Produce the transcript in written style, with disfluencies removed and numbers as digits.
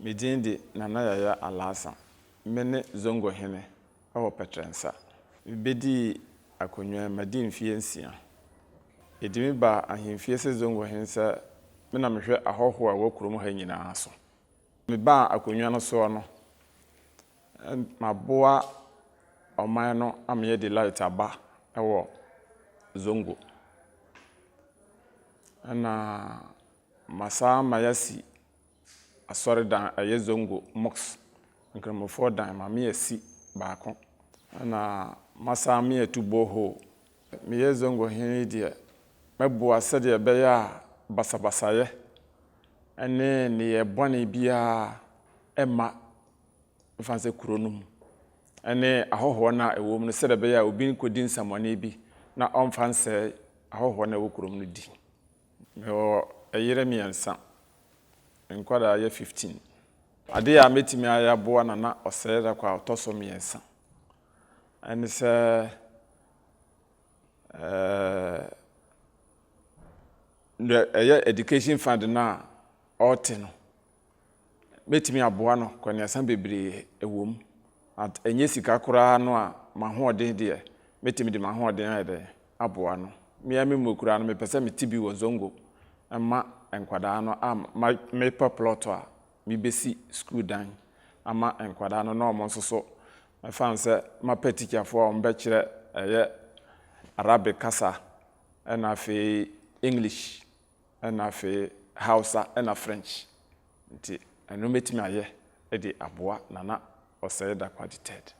Medindi Nana Yaya Alasa. Mene zongo hene. Awo Petrensa. Bedi akonwa madin fiensia. Edimi ba ahemfie se zongo hensa me na mehwe ahoho a wakurom ha nyina aso. Me ba akonwa no so no. Maboa oman no amye delight aba ewo zongo. Ana masa mayasi asori dan aye zongo mox nkramofo dan ma me asi baako. Ana masa me atubo ho me ye zongo hen die meboa sede be ya basabasaye ene ne ye bone bia ema mfanse kuronum ene ahoho na ewom no sede be ya obi nkodi nsamone bi na omfanse ahoho na wokurom no di me ayire miensa nkwada ya 15 ade ya metimi aya boa na osere kwa otoso miensa ene se education fund na ote no metimi aboa no kwani san bebre ewom at enye sika kura no a mahoden de metimi de mahoden ade aboa no me mokura no me pese metibi wo zongo ama enkwada no me plot a me besi school dan ama enkwada no na omo nsoso me fanse ma teacher fo on be kire eye Arabic kasa and fe English and fe Hausa and French nti eno metimi aye e de aboa nana oseda qualified.